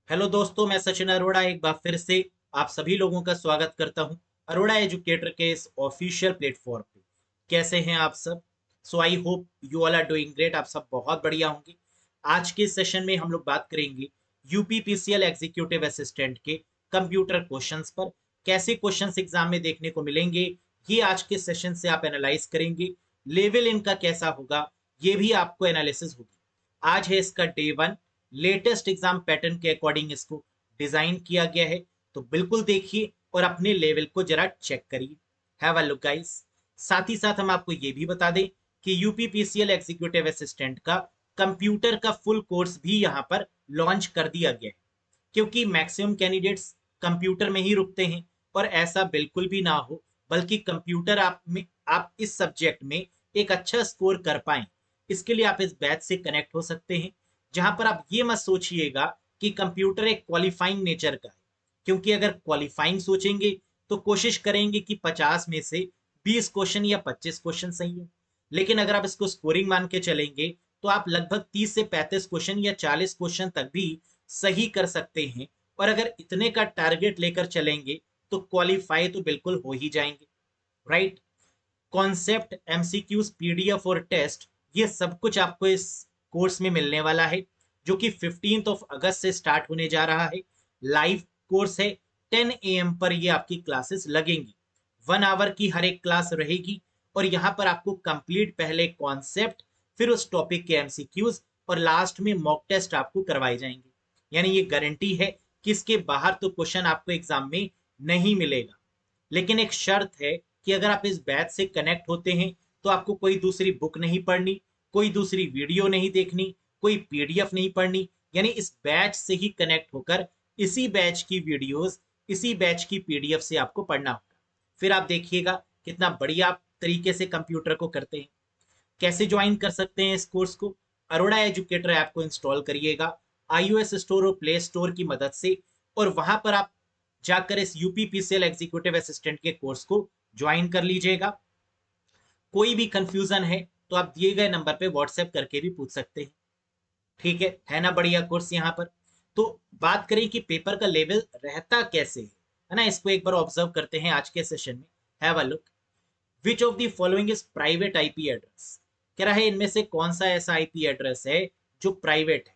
Hello दोस्तों, मैं सचिन अरोड़ा एक बार फिर से आप सभी लोगों का स्वागत करता हूं अरोड़ा एजुकेटर के इस ऑफिशियल प्लेटफॉर्म पे। कैसे हैं आप सब? So I hope you all are doing great. आप सब बहुत बढ़िया होंगे। आज के सेशन में हम लोग बात करेंगे यूपीपीसीएल एग्जीक्यूटिव असिस्टेंट के कंप्यूटर क्वेश्चंस पर। कैसे क्वेश्चंस एग्जाम में देखने को मिलेंगे, ये आज के सेशन से आप एनालाइज करेंगे। लेवल इनका कैसा होगा, ये भी आपको एनालिसिस होगी। आज है इसका day one. Latest exam pattern के अकॉर्डिंग इसको डिजाइन किया गया है, तो बिल्कुल देखिए और अपने लेवल को जरा चेक करिए। Have a look guys. साथ ही साथ हम आपको ये भी बता दें कि यूपीपीसीएल एग्जीक्यूटिव असिस्टेंट का कंप्यूटर का फुल कोर्स भी यहाँ पर लॉन्च कर दिया गया है, क्योंकि मैक्सिमम कैंडिडेट्स कंप्यूटर में ही रुकते हैं। और ऐसा बिल्कुल भी ना हो, बल्कि कंप्यूटर आप इस सब्जेक्ट में एक अच्छा स्कोर कर पाएं, इसके लिए आप इस बैच से कनेक्ट हो सकते हैं। जहां पर आप ये मत सोचिएगा कि कंप्यूटर एक क्वालिफाइंग नेचर का है, क्योंकि अगर क्वालिफाइंग सोचेंगे तो कोशिश करेंगे कि 50 में से 20 क्वेश्चन या 25 क्वेश्चन सही हो। लेकिन अगर आप इसको स्कोरिंग मान के चलेंगे तो आप लगभग 30 से 35 क्वेश्चन या 40 क्वेश्चन तक भी सही कर सकते हैं। और अगर इतने का टारगेट लेकर चलेंगे तो क्वालिफाई तो बिल्कुल हो ही जाएंगे, राइट? कॉन्सेप्ट, एमसीक्यूज, पीडीएफ और टेस्ट, ये सब कुछ आपको इस कोर्स में मिलने वाला है, जो कि 15 अगस्त से स्टार्ट होने जा रहा है। लाइव कोर्स है। 10 AM पर ये आपकी क्लासेस लगेंगी। 1 आवर की हर एक क्लास रहेगी। और यहाँ पर आपको कंप्लीट पहले कॉन्सेप्ट, फिर उस टॉपिक के एमसीक्यूज और लास्ट में मॉक टेस्ट आपको करवाए जाएंगे। यानी ये गारंटी है कि इसके बाहर तो क्वेश्चन आपको एग्जाम में नहीं मिलेगा। लेकिन एक शर्त है कि अगर आप इस बैच से कनेक्ट होते हैं तो आपको कोई दूसरी बुक नहीं पढ़नी, कोई दूसरी वीडियो नहीं देखनी, कोई पीडीएफ नहीं पढ़नी। यानी इस बैच से ही कनेक्ट होकर इसी बैच की वीडियोस, इसी बैच की पीडीएफ से आपको पढ़ना होगा। फिर आप देखिएगा कितना बढ़िया तरीके से कंप्यूटर को करते हैं। कैसे ज्वाइन कर सकते हैं इस कोर्स को? अरोड़ा एजुकेटर ऐप को इंस्टॉल करिएगा iOS स्टोर और प्ले स्टोर की मदद से, और वहां पर आप जाकर इस यूपीपीसीएल एग्जीक्यूटिव असिस्टेंट के कोर्स को ज्वाइन कर लीजिएगा। कोई भी कंफ्यूजन है तो आप दिए गए नंबर पे व्हाट्सएप करके भी पूछ सकते हैं। ठीक है ना? बढ़िया कोर्स यहाँ पर। तो बात करें कि पेपर का लेवल रहता कैसे है ना, इसको एक बार ऑब्जर्व करते हैं आज के सेशन में। Have a look. Which of the following is private IP address? कह रहा है इनमें से कौन सा ऐसा आईपी एड्रेस है जो प्राइवेट है।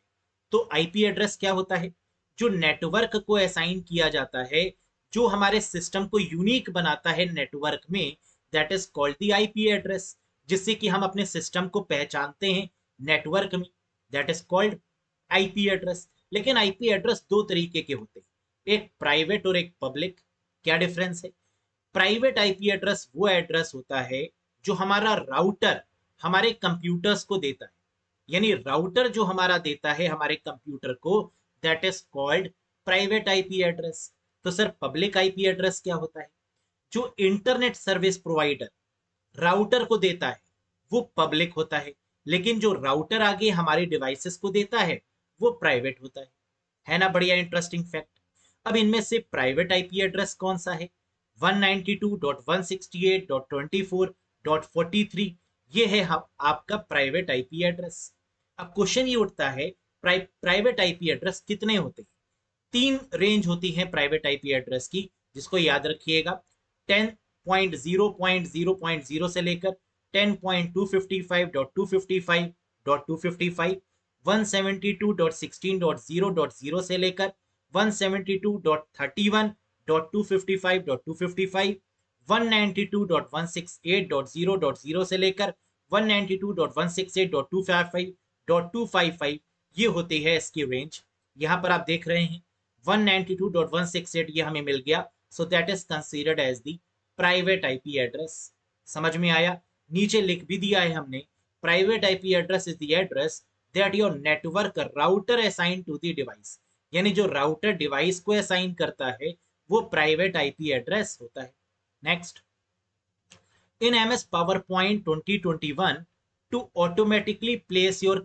तो आईपी एड्रेस क्या होता है? जो नेटवर्क को असाइन किया जाता है, जो हमारे सिस्टम को यूनिक बनाता है नेटवर्क में, that is called the IP address. जिससे कि हम अपने सिस्टम को पहचानते हैं नेटवर्क में, that is called IP address. लेकिन आईपी एड्रेस दो तरीके के होते हैं, एक प्राइवेट और एक पब्लिक। क्या डिफरेंस है? प्राइवेट आईपी एड्रेस वो एड्रेस होता है जो हमारा राउटर हमारे कंप्यूटर्स को देता है। यानी राउटर जो हमारा देता है हमारे कंप्यूटर को, that is called private IP address. तो सर पब्लिक आईपी एड्रेस क्या होता है? जो इंटरनेट सर्विस प्रोवाइडर राउटर को देता है वो पब्लिक होता है, लेकिन जो राउटर आगे हमारे डिवाइसेस को देता है वो प्राइवेट होता है ना? बढ़िया इंटरेस्टिंग फैक्ट। अब इनमें से प्राइवेट आईपी एड्रेस कौन सा है? 192.168.24.43, ये है आपका प्राइवेट आईपी एड्रेस। अब क्वेश्चन ये उठता है, प्राइवेट आईपी एड्रेस कितने होते हैं? तीन रेंज होती है प्राइवेट आईपी एड्रेस की, जिसको याद रखिएगा। 10.0.0.0 से लेकर 10.255.255.255, 172.16.0.0 से लेकर 172.31.255.255, 192.168.0.0 से लेकर 192.168.255.255, ये होती है इसकी रेंज। यहाँ पर आप देख रहे हैं 192.168 ये हमें मिल गया। So that is considered as the private IP address. समझ में आया? नीचे लिख भी दिया है हमने, private IP address is the address that your network router assign to the device. यानी जो राउटर डिवाइस को असाइन करता है वो प्राइवेट आईपी एड्रेस होता है। Next, in MS PowerPoint 2021, to automatically place your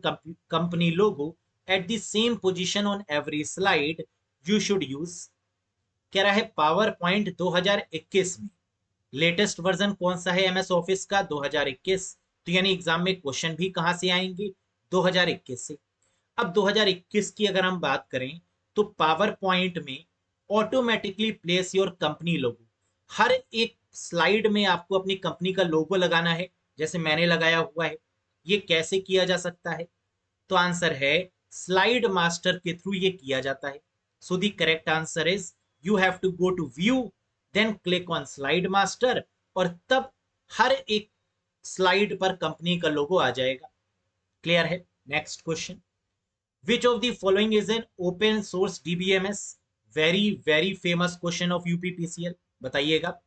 company logo at the same position on every slide, you should use। कह रहा है पावर पॉइंट 2021 में लेटेस्ट वर्जन कौन सा है एमएस ऑफिस का? 2021। तो यानी एग्जाम में क्वेश्चन भी कहां से आएंगे? 2021 से। अब 2021 की अगर हम बात करें तो पावर पॉइंट में automatically place your company logo. हर एक स्लाइड में आपको अपनी कंपनी का लोगो लगाना है, जैसे मैंने लगाया हुआ है। ये कैसे किया जा सकता है? तो आंसर है स्लाइड मास्टर के थ्रू ये किया जाता है। So the correct answer is you have to go to view, then click on slide master, और तब हर एक स्लाइड पर कंपनी का लोगो आ जाएगा। क्लियर है? Next question, which of the following is an open source DBMS? Very very famous question of UPPCL, बताइएगा।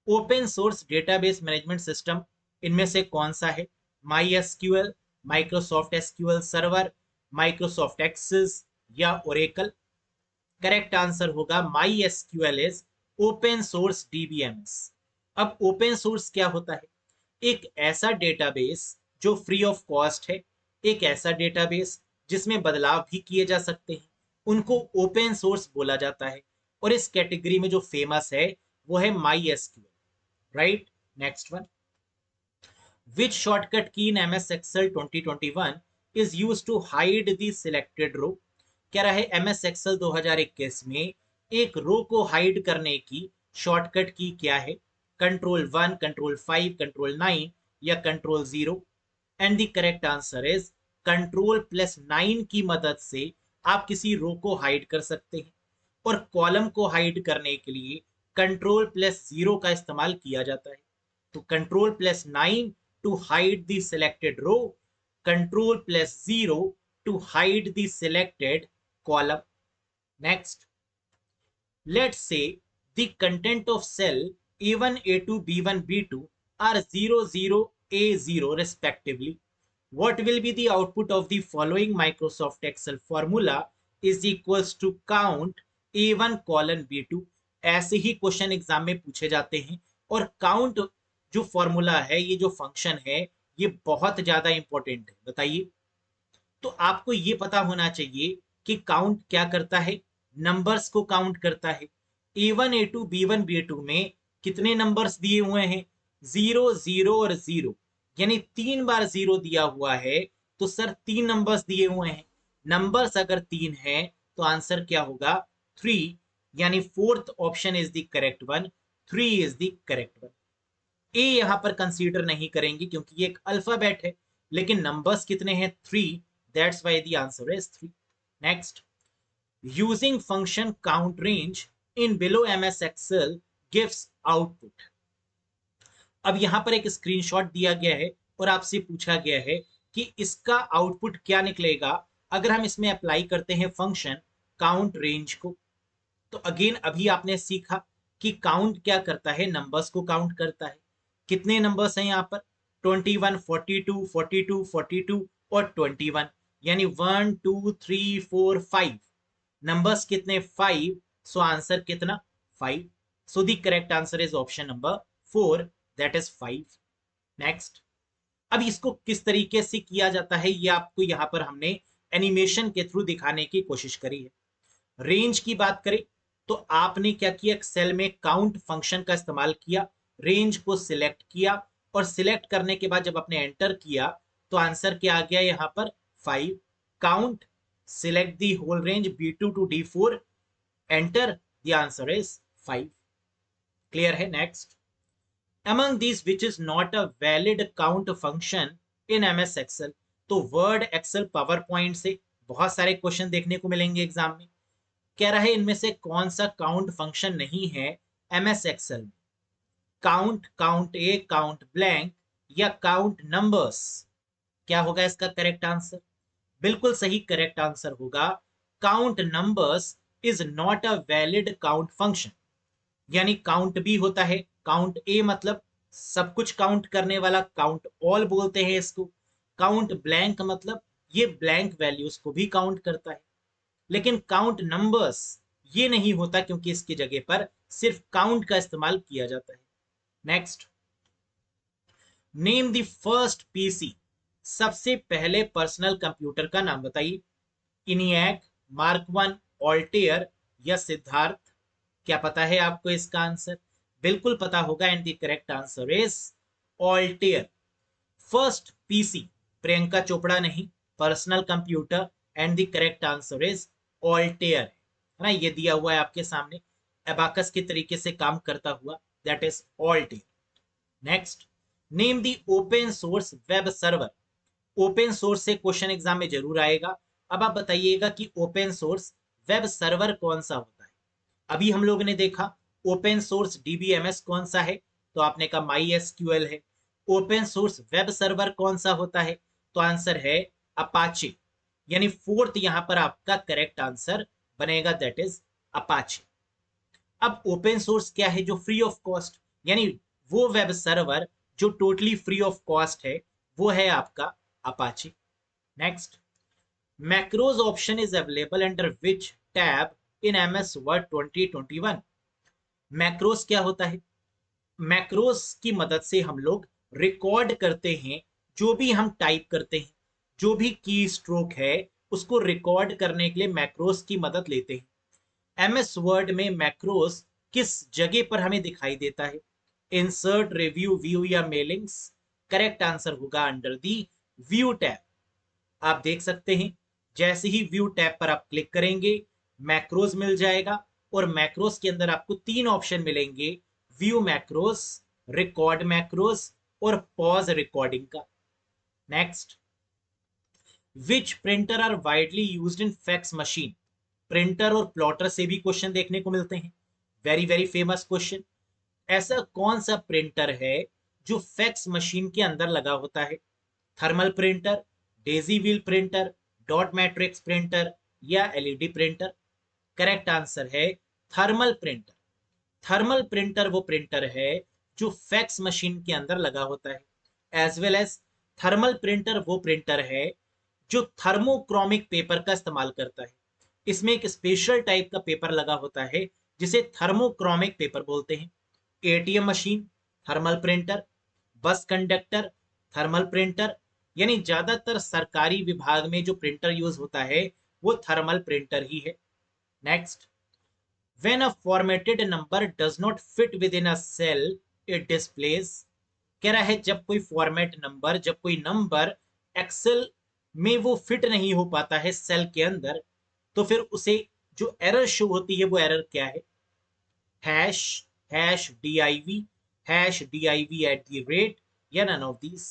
Open source database management system इनमें से कौन सा है? My SQL, Microsoft SQL server, Microsoft access या ओरेकल? करेक्ट आंसर होगा my SQL is open source DBMS. अब open source क्या होता है? एक ऐसा डेटाबेस जो फ्री ऑफ कॉस्ट है, एक ऐसा डेटाबेस जिसमें बदलाव भी किए जा सकते हैं, उनको ओपन सोर्स बोला जाता है। और इस कैटेगरी में जो फेमस है वो है my SQL, right? Next one, which shortcut key in MS Excel 2021 is used to hide the selected row? कह रहा है MS Excel 2021 में एक रो को हाइड करने की शॉर्टकट की क्या है? कंट्रोल 1, कंट्रोल 5, कंट्रोल 9 या control 0? And the correct answer is control nine की मदद से आप किसी रो को हाइड कर सकते हैं। और कॉलम को हाइड करने के लिए कंट्रोल+0 का इस्तेमाल किया जाता है। तो कंट्रोल+9 to hide the selected row, control+0 to hide the selected column. Next, let's say the content of cell A1, A2, B1, B2 are 0, 0, A0 respectively. What will be the output of the following Microsoft Excel formula is equals to count A1 colon B2? ऐसे ही question exam में पूछे जाते हैं। और count जो formula है, ये जो फंक्शन है, ये बहुत ज्यादा इंपॉर्टेंट है। बताइए, तो आपको ये पता होना चाहिए कि काउंट क्या करता है? नंबर्स को काउंट करता है। A1, A2, B1, B2 में कितने नंबर्स दिए हुए हैं? 0, 0 और 0, यानी 3 बार 0 दिया हुआ है। तो सर 3 नंबर्स दिए हुए हैं। नंबर्स अगर 3 हैं तो आंसर क्या होगा? 3, यानी fourth option is the correct one. 3 is the correct one. ए यहां पर कंसीडर नहीं करेंगे क्योंकि ये एक अल्फाबेट है, लेकिन नंबर्स कितने हैं? 3, that's why the answer is 3। Next, using function count range in below MS Excel gives output. अब यहां पर एक स्क्रीनशॉट दिया गया है और आपसे पूछा गया है कि इसका आउटपुट क्या निकलेगा अगर हम इसमें अप्लाई करते हैं फंक्शन काउंट रेंज को। तो अगेन अभी आपने सीखा कि काउंट क्या करता है? नंबर्स को काउंट करता है। कितने नंबर्स हैं यहाँ पर? 21, 42, 42, 42 और 21, यानी 1, 2, 3, 4, 5। नंबर्स कितने? 5। सो आंसर कितना? 5। सो the correct answer is option number 4, that is 5। Next, अब इसको किस तरीके से किया जाता है ये आपको यहाँ पर हमने एनिमेशन के थ्रू दिखाने की कोशिश करी है। रेंज की बात करें तो आपने क्या किया? सेल में काउंट फंक्शन का इस्तेमाल किया, रेंज को सिलेक्ट किया, और सिलेक्ट करने के बाद जब आपने एंटर किया तो आंसर क्या आ गया यहाँ पर? 5। Count, select the whole range B2 to D4, enter, the answer is 5। Clear है? Next, among these which is not a valid count function in MS Excel? तो वर्ड एक्सेल पावर पॉइंट से बहुत सारे question देखने को मिलेंगे exam में। कह रहा है इनमें से कौन सा काउंट फंक्शन नहीं है एमएस एक्सेल में? काउंट, काउंट ए, काउंट ब्लैंक या काउंट नंबर्स? क्या होगा इसका करेक्ट आंसर? बिल्कुल सही करेक्ट आंसर होगा count numbers is not a valid count function. यानी काउंट भी होता है, काउंट ए मतलब सब कुछ काउंट करने वाला, काउंट ऑल बोलते हैं इसको। काउंट ब्लैंक मतलब ये ब्लैंक वैल्यूज को भी काउंट करता है। लेकिन काउंट नंबर्स ये नहीं होता क्योंकि इसकी जगह पर सिर्फ काउंट का इस्तेमाल किया जाता है। Next, name the first PC, सबसे पहले पर्सनल कंप्यूटर का नाम बताइए। इनिएक, मार्क 1, ऑल्टेयर या सिद्धार्थ? क्या पता है आपको इसका आंसर? बिल्कुल पता होगा, and the correct answer is Altair. First PC Priyanka Chopra नहीं, personal computer, and the correct answer is Altair. है ना, ये दिया हुआ है आपके सामने, एबाकस के तरीके से काम करता हुआ, that is Altair. Next, name the open source web server. Open source से क्वेश्चन एग्जाम में जरूर आएगा। अब आप बताइएगा कि ओपन सोर्स वेब सर्वर कौन सा होता है। अभी हम लोगों ने देखा ओपन सोर्स डीबीएमएस कौन सा है, तो आपने कहा माई एसक्यूएल है। ओपन सोर्स वेब सर्वर कौन सा होता है, तो आंसर है अपाचे, यानी फोर्थ यहां पर आपका करेक्ट आंसर बनेगा, दैट इज अपाचे। अब ओपन सोर्स क्या है, जो फ्री ऑफ कॉस्ट, यानी वो वेब सर्वर जो टोटली फ्री ऑफ कॉस्ट है, वो है आपका Apache. Next, macros option is available under which tab in MS word 2021। Macros क्या होता है, मैक्रोज की मदद से हम लोग रिकॉर्ड करते हैं, जो भी हम टाइप करते हैं, जो भी की स्ट्रोक है, उसको रिकॉर्ड करने के लिए मैक्रोज की मदद लेते हैं। एमएस वर्ड में मैक्रोज किस जगह पर हमें दिखाई देता है, इंसर्ट, रिव्यू, व्यू या मेलिंग्स। करेक्ट आंसर होगा अंडर दी व्यू टैब। आप देख सकते हैं, जैसे ही व्यू टैब पर आप क्लिक करेंगे, मैक्रोज मिल जाएगा, और मैक्रोज के अंदर आपको तीन ऑप्शन मिलेंगे, व्यू मैक्रोज, रिकॉर्ड मैक्रोज और पॉज रिकॉर्डिंग का। Next, which printer are widely used in fax machine. Printer और प्लॉटर से भी क्वेश्चन देखने को मिलते हैं, वेरी वेरी फेमस क्वेश्चन। ऐसा कौन सा प्रिंटर है जो फैक्स मशीन के अंदर लगा होता है, thermal printer, daisy wheel printer, dot matrix printer या एलईडी प्रिंटर। करेक्ट आंसर है थर्मल प्रिंटर। थर्मल प्रिंटर वो प्रिंटर है जो फैक्स मशीन के अंदर लगा होता है। As well as thermal printer वो प्रिंटर है जो थर्मोक्रोमिक पेपर का इस्तेमाल करता है। इसमें एक स्पेशल टाइप का पेपर लगा होता है जिसे थर्मोक्रोमिक पेपर बोलते हैं। ATM machine thermal printer, bus conductor thermal printer, यानी ज्यादातर सरकारी विभाग में जो प्रिंटर यूज होता है वो थर्मल प्रिंटर ही है। Next, when a formatted number does not fit within a cell it displays। कह रहा है जब कोई फॉर्मेट नंबर, जब कोई नंबर एक्सेल में वो फिट नहीं हो पाता है सेल के अंदर, तो फिर उसे जो एरर शो होती है वो एरर क्या है, hash, hash div, hash div at the rate, या नन ऑफ दीज।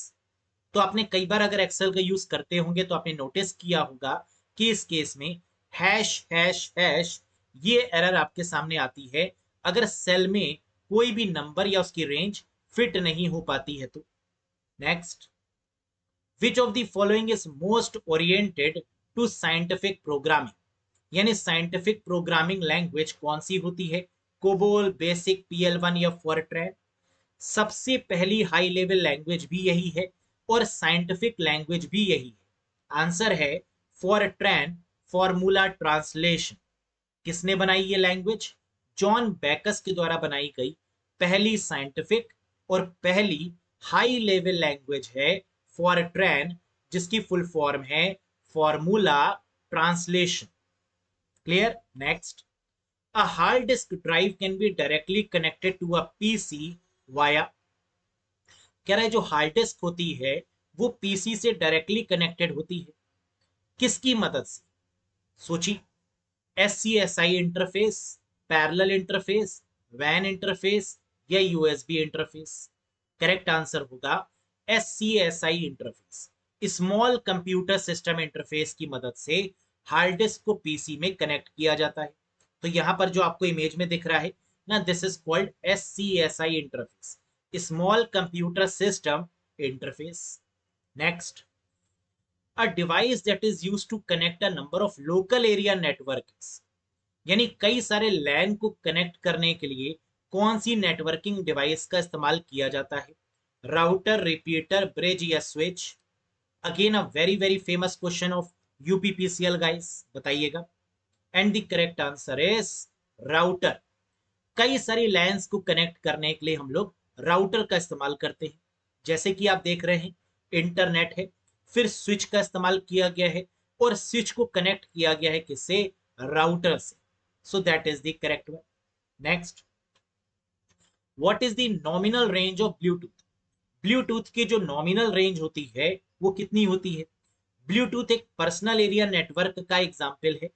तो आपने कई बार अगर एक्सेल का यूज करते होंगे तो आपने नोटिस किया होगा कि इस केस में हैश हैश हैश ये एरर आपके सामने आती है अगर सेल में कोई भी नंबर या उसकी रेंज फिट नहीं हो पाती है तो। Next, which of the following is most oriented to scientific programming, यानी साइंटिफिक प्रोग्रामिंग लैंग्वेज कौन सी होती है, कोबोल, बेसिक, PL1 या फॉरट्रैन। सबसे पहली हाई लेवल लैंग्वेज भी यही है और साइंटिफिक लैंग्वेज भी यही है। आंसर है फॉरट्रैन, फॉर्मूला ट्रांसलेशन। किसने बनाई ये लैंग्वेज, जॉन बैकस के द्वारा बनाई गई पहली साइंटिफिक और पहली हाई लेवल लैंग्वेज है फॉरट्रैन, जिसकी फुल फॉर्म है formula translation. Clear. Next, a hard disk drive can be directly connected to a PC via। कह रहा है जो हार्ड डिस्क होती है वो पीसी से डायरेक्टली कनेक्टेड होती है, किसकी मदद से, सोची, SCSI इंटरफेस, पैरेलल इंटरफेस, वैन इंटरफेस या यूएसबी इंटरफेस। करेक्ट आंसर होगा SCSI interface. Small computer system interface की मदद से हार्ड डिस्क को पीसी में कनेक्ट किया जाता है। तो यहां पर जो आपको इमेज में दिख रहा है ना, this is called SCSI interface, small computer system interface. Next, a device that is used to connect a number of local area networks, यानी कई सारे लैन को कनेक्ट करने के लिए कौन सी नेटवर्किंग डिवाइस का इस्तेमाल किया जाता है, राउटर, रिपीटर, ब्रिज या switch. Again a very very famous question of UPPCL guys, बताइएगा। And the correct answer is router. कई सारी लैंस को कनेक्ट करने के लिए हम लोग राउटर का इस्तेमाल करते हैं। जैसे कि आप देख रहे हैं इंटरनेट है, फिर स्विच का इस्तेमाल किया गया है और स्विच को कनेक्ट किया गया है किससे, राउटर से। सो that is the correct one. Next, what is the nominal range of Bluetooth. Bluetooth की जो नॉमिनल रेंज होती है वो कितनी होती है। ब्लूटूथ एक पर्सनल एरिया नेटवर्क का एग्जाम्पल है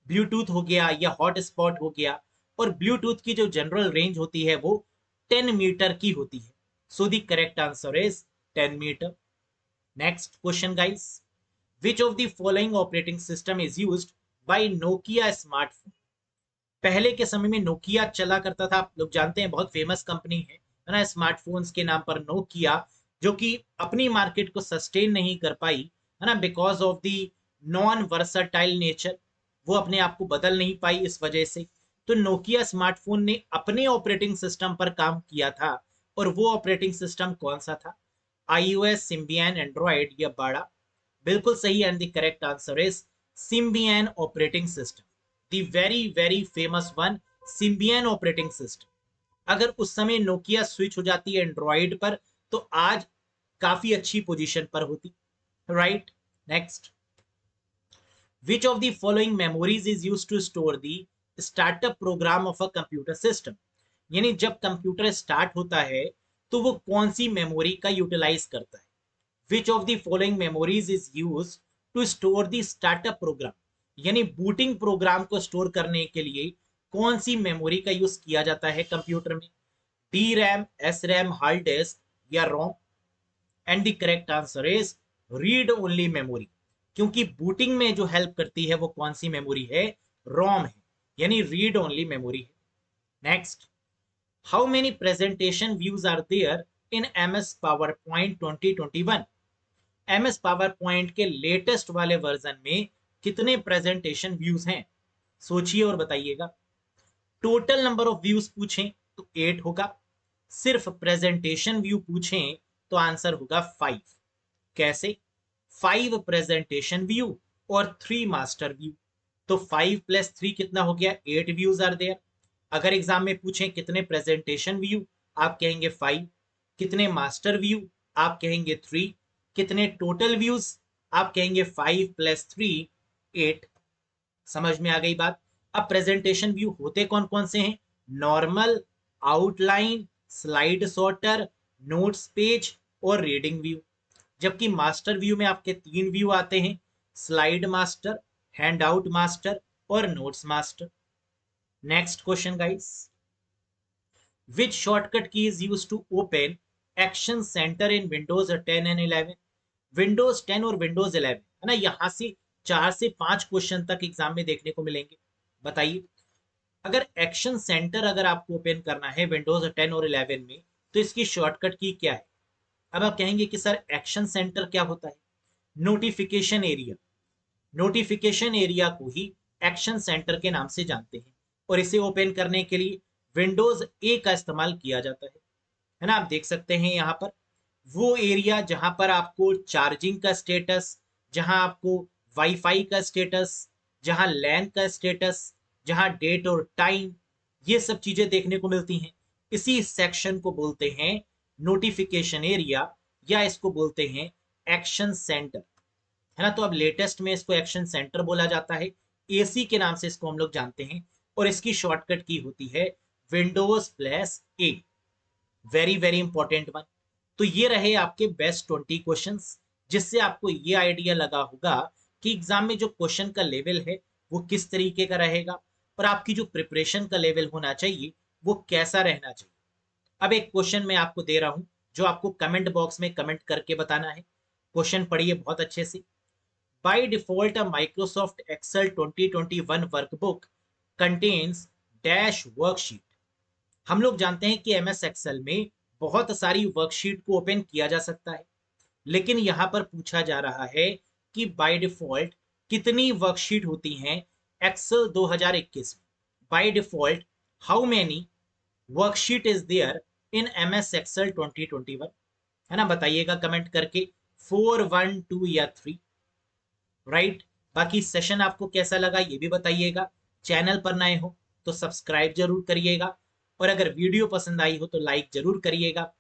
ब्लूटूथ हो गया या हॉटस्पॉट हो गया। और ब्लूटूथ की जो जनरल रेंज होती है वो 10 मीटर की होती है। So the correct answer is 10 metre. Next question guys, which of the following operating system is used by Nokia smartphone. पहले के समय में नोकिया चला करता था, आप लोग जानते हैं बहुत फेमस कंपनी है ना स्मार्टफोन्स के नाम पर नोकिया, जो कि अपनी मार्केट को सस्टेन नहीं कर पाई है ना because of the non versatile nature. वो अपने आप को बदल नहीं पाई इस वजह से। तो नोकिया स्मार्टफोन ने अपने ऑपरेटिंग सिस्टम पर काम किया था। और वो ऑपरेटिंग सिस्टम कौन सा था? iOS, सिम्बियन, एंड्रॉयड या बाड़ा? बिल्कुल सही and the correct answer is Symbian operating system, the very very famous one, Symbian operating system. अगर उस समय नोकिया स्विच हो जाती है एंड्रॉइड पर तो आज काफी अच्छी पोजीशन पर होती। Right. Next, which of the following memories is used to store the startup program of a computer system. यानी जब कंप्यूटर स्टार्ट होता है तो वो कौन सी मेमोरी का यूटिलाइज करता है? Which of the following memories is used to store the startup program. यानी बूटिंग प्रोग्राम को स्टोर करने के लिए कौन सी मेमोरी का यूज किया जाता है कंप्यूटर में? D RAM, S RAM, hard disk या ROM? And the correct answer is read only memory, क्योंकि बूटिंग में जो हेल्प करती है वो कौन सी मेमोरी है? रोम है, यानी रीड ओनली मेमोरी है। Next, how many presentation views are there in MS PowerPoint 2021। MS PowerPoint के लेटेस्ट वाले वर्जन में कितने प्रेजेंटेशन व्यूज हैं? सोचिए और बताइएगा। टोटल नंबर ऑफ व्यूज पूछें तो 8 होगा, सिर्फ प्रेजेंटेशन व्यू पूछें तो आंसर होगा 5। कैसे? 5 प्रेजेंटेशन व्यू और 3 मास्टर व्यू। तो 5 प्लस 3 कितना हो गया? 8 व्यूज आर देयर। अगर एग्जाम में पूछें कितने प्रेजेंटेशन व्यू, आप कहेंगे 5। कितने मास्टर व्यू, आप कहेंगे 3। कितने टोटल व्यूज, आप कहेंगे 5 प्लस 3 8। समझ में आ गई बात? अब प्रेजेंटेशन व्यू होते कौन कौन से हैं? Normal, outline, slide sorter, notes page और रीडिंग व्यू। जबकि मास्टर व्यू में आपके 3 व्यू आते हैं, slide master, hand out master और notes master. Next question guys, which shortcut key is use to open action center in Windows 10 and 11। Windows 10 और Windows 11 है ना, यहां से 4 से 5 क्वेश्चन तक एग्जाम में देखने को मिलेंगे। बताइए, अगर एक्शन सेंटर अगर आपको ओपन करना है विंडोज 10 और 11 में तो इसकी शॉर्टकट की क्या है? अब आप कहेंगे कि सर एक्शन सेंटर क्या होता है? Notification area. नोटिफिकेशन एरिया को ही एक्शन सेंटर के नाम से जानते हैं। और इसे ओपन करने के लिए विंडोज ए का इस्तेमाल किया जाता है ना। आप देख सकते हैं यहाँ पर वो एरिया जहां पर आपको चार्जिंग का स्टेटस, जहां आपको वाईफाई का स्टेटस, जहां लैन का स्टेटस, जहां डेट और टाइम, ये सब चीजें देखने को मिलती हैं। इसी सेक्शन को बोलते हैं नोटिफिकेशन एरिया, या इसको बोलते हैं एक्शन सेंटर, है ना। तो अब लेटेस्ट में इसको एक्शन सेंटर बोला जाता है, एसी के नाम से इसको हम लोग जानते हैं। और इसकी शॉर्टकट की होती है Windows plus A. Very very important one. तो ये रहे आपके बेस्ट 20 क्वेश्चंस, जिससे आपको ये आइडिया लगा होगा कि एग्जाम में जो क्वेश्चन का लेवल है वो किस तरीके का रहेगा और आपकी जो प्रिपरेशन का लेवल होना चाहिए वो कैसा रहना चाहिए। अब एक क्वेश्चन मैं आपको दे रहा हूं जो आपको कमेंट बॉक्स में कमेंट करके बताना है। क्वेश्चन पढ़िए बहुत अच्छे से। By default a Microsoft Excel 2021 workbook contains dash worksheet. हम लोग जानते हैं कि एमएस एक्सेल में बहुत सारी वर्कशीट को ओपन किया जा सकता है, लेकिन यहां पर पूछा जा रहा है कि बाय डिफॉल्ट कितनी वर्कशीट होती हैं एक्सेल 2021 में। By default how many worksheet is there in MS Excel 2021, है ना। बताइएगा कमेंट करके, 4, 1, 2 या 3। राइट। बाकी सेशन आपको कैसा लगा ये भी बताइएगा। चैनल पर नए हो तो सब्सक्राइब जरूर करिएगा, और अगर वीडियो पसंद आई हो तो लाइक जरूर करिएगा।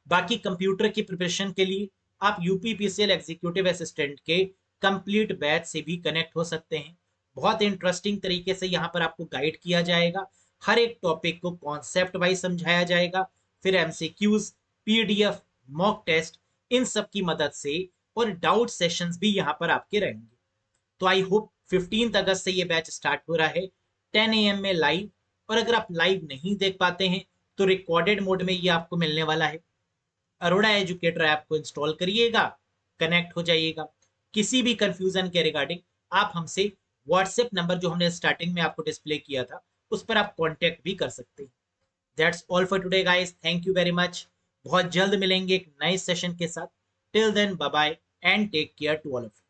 बाकी कंप्यूटर की प्रिपरेशन के लिए आप यूपीपीसीएल एग्जीक्यूटिव असिस्टेंट के कंप्लीट बैच से भी कनेक्ट हो सकते हैं। बहुत इंटरेस्टिंग तरीके से यहाँ पर आपको गाइड किया जाएगा, हर एक टॉपिक को कॉन्सेप्ट वाइज समझाया जाएगा, फिर एमसीक्यूज, पीडीएफ, मॉक टेस्ट, इन सब की मदद से, और डाउट सेशंस भी यहाँ पर आपके रहेंगे। तो आई होप 15 अगस्त से ये बैच स्टार्ट हो रहा है 10 AM में लाइव। और अगर आप लाइव नहीं देख पाते हैं तो रिकॉर्डेड मोड में ये आपको मिलने वाला है। अरोड़ा एजुकेटर ऐप को इंस्टॉल करिएगा, कनेक्ट हो जाइएगा। किसी भी कंफ्यूजन के रिगार्डिंग आप हमसे व्हाट्सएप नंबर जो हमने स्टार्टिंग में आपको डिस्प्ले किया था उस पर आप कांटेक्ट भी कर सकते हैं। That's all for today guys, thank you very much. बहुत जल्द मिलेंगे एक नए सेशन के साथ। Till then bye bye and take care to all of you.